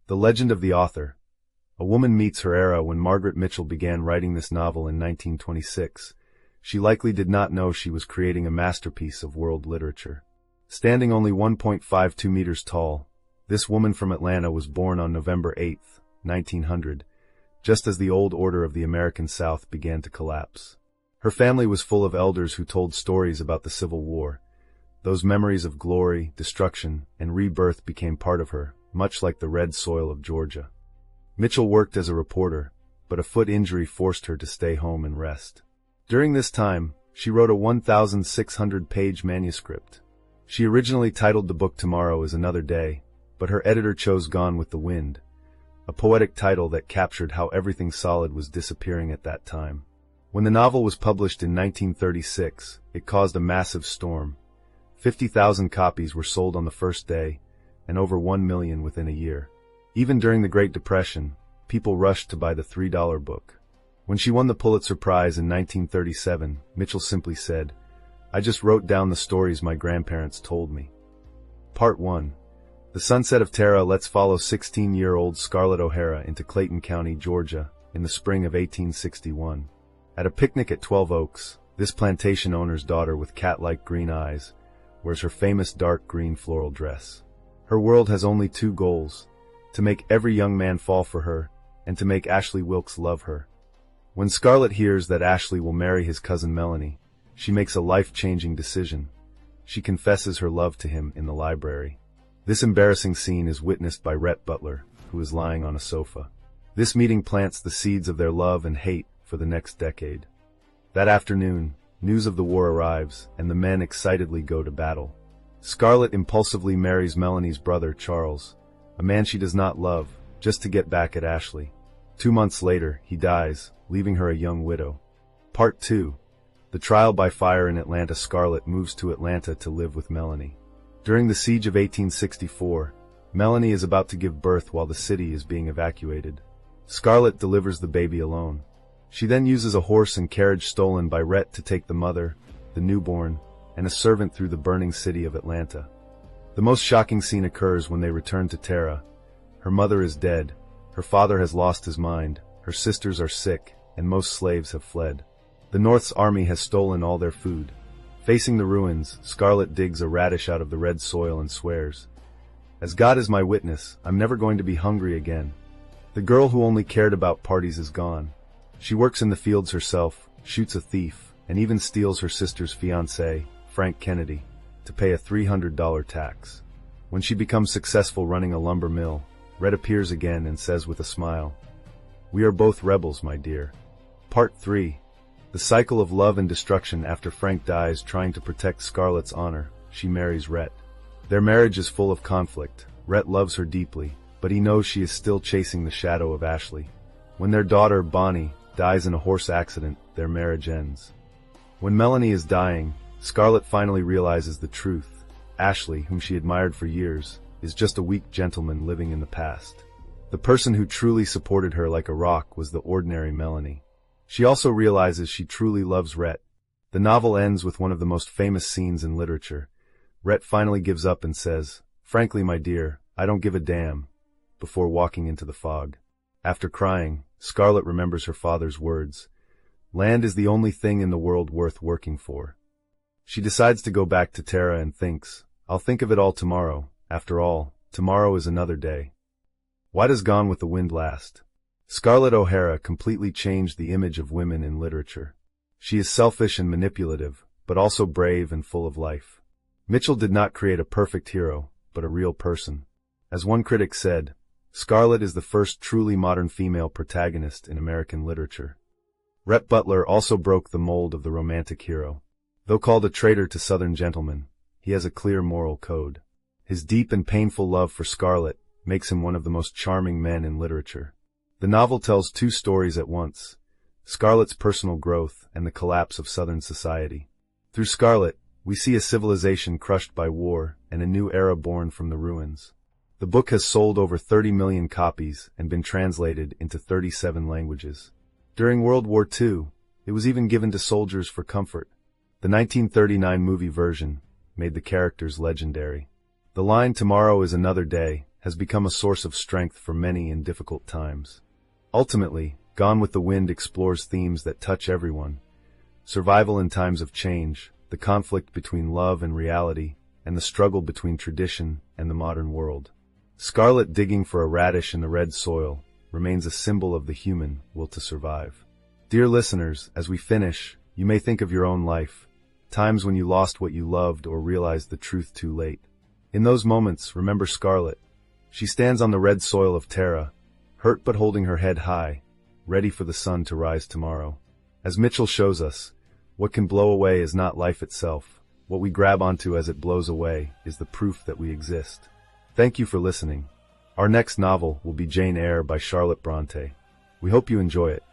The legend of the author. A woman meets her era when Margaret Mitchell began writing this novel in 1926. She likely did not know she was creating a masterpiece of world literature. Standing only 1.52 meters tall, this woman from Atlanta was born on November 8, 1900, just as the old order of the American South began to collapse. Her family was full of elders who told stories about the Civil War. Those memories of glory, destruction, and rebirth became part of her, much like the red soil of Georgia. Mitchell worked as a reporter, but a foot injury forced her to stay home and rest. During this time, she wrote a 1,600-page manuscript. She originally titled the book Tomorrow is Another Day, but her editor chose Gone with the Wind, a poetic title that captured how everything solid was disappearing at that time. When the novel was published in 1936, it caused a massive storm. 50,000 copies were sold on the first day, and over 1 million within a year. Even during the Great Depression, people rushed to buy the $3 book. When she won the Pulitzer Prize in 1937, Mitchell simply said, "I just wrote down the stories my grandparents told me." Part 1. The Sunset of Tara. Let's follow 16-year-old Scarlett O'Hara into Clayton County, Georgia, in the spring of 1861. At a picnic at 12 Oaks, this plantation owner's daughter with cat-like green eyes wears her famous dark green floral dress. Her world has only two goals: to make every young man fall for her, and to make Ashley Wilkes love her. When Scarlett hears that Ashley will marry his cousin Melanie, she makes a life-changing decision. She confesses her love to him in the library. This embarrassing scene is witnessed by Rhett Butler, who is lying on a sofa. This meeting plants the seeds of their love and hate for the next decade. That afternoon, news of the war arrives, and the men excitedly go to battle. Scarlett impulsively marries Melanie's brother, Charles, a man she does not love, just to get back at Ashley. 2 months later, he dies, leaving her a young widow. Part 2. The Trial by Fire in Atlanta. Scarlett moves to Atlanta to live with Melanie. During the siege of 1864, Melanie is about to give birth while the city is being evacuated. Scarlett delivers the baby alone. She then uses a horse and carriage stolen by Rhett to take the mother, the newborn, and a servant through the burning city of Atlanta. The most shocking scene occurs when they return to Tara. Her mother is dead, her father has lost his mind, her sisters are sick, and most slaves have fled. The North's army has stolen all their food. Facing the ruins, Scarlett digs a radish out of the red soil and swears, "As God is my witness, I'm never going to be hungry again." The girl who only cared about parties is gone. She works in the fields herself, shoots a thief, and even steals her sister's fiancé, Frank Kennedy, to pay a $300 tax. When she becomes successful running a lumber mill, Red appears again and says with a smile, "We are both rebels, my dear." Part 3. The cycle of love and destruction. After Frank dies trying to protect Scarlett's honor, she marries Rhett. Their marriage is full of conflict. Rhett loves her deeply, but he knows she is still chasing the shadow of Ashley. When their daughter, Bonnie, dies in a horse accident, their marriage ends. When Melanie is dying, Scarlett finally realizes the truth. Ashley, whom she admired for years, is just a weak gentleman living in the past. The person who truly supported her like a rock was the ordinary Melanie. She also realizes she truly loves Rhett. The novel ends with one of the most famous scenes in literature. Rhett finally gives up and says, "Frankly, my dear, I don't give a damn," before walking into the fog. After crying, Scarlett remembers her father's words, "Land is the only thing in the world worth working for." She decides to go back to Tara and thinks, "I'll think of it all tomorrow. After all, tomorrow is another day." Why does Gone with the Wind last? Scarlett O'Hara completely changed the image of women in literature. She is selfish and manipulative, but also brave and full of life. Mitchell did not create a perfect hero, but a real person. As one critic said, Scarlett is the first truly modern female protagonist in American literature. Rhett Butler also broke the mold of the romantic hero. Though called a traitor to Southern gentlemen, he has a clear moral code. His deep and painful love for Scarlett makes him one of the most charming men in literature. The novel tells two stories at once: Scarlett's personal growth and the collapse of Southern society. Through Scarlett, we see a civilization crushed by war and a new era born from the ruins. The book has sold over 30 million copies and been translated into 37 languages. During World War II, it was even given to soldiers for comfort. The 1939 movie version made the characters legendary. The line "Tomorrow is another day" has become a source of strength for many in difficult times. Ultimately, Gone with the Wind explores themes that touch everyone: survival in times of change, the conflict between love and reality, and the struggle between tradition and the modern world. Scarlett digging for a radish in the red soil remains a symbol of the human will to survive. Dear listeners, as we finish, you may think of your own life, times when you lost what you loved or realized the truth too late. In those moments, remember Scarlett. She stands on the red soil of Terra, hurt but holding her head high, ready for the sun to rise tomorrow. As Mitchell shows us, what can blow away is not life itself. What we grab onto as it blows away is the proof that we exist. Thank you for listening. Our next novel will be Jane Eyre by Charlotte Bronte. We hope you enjoy it.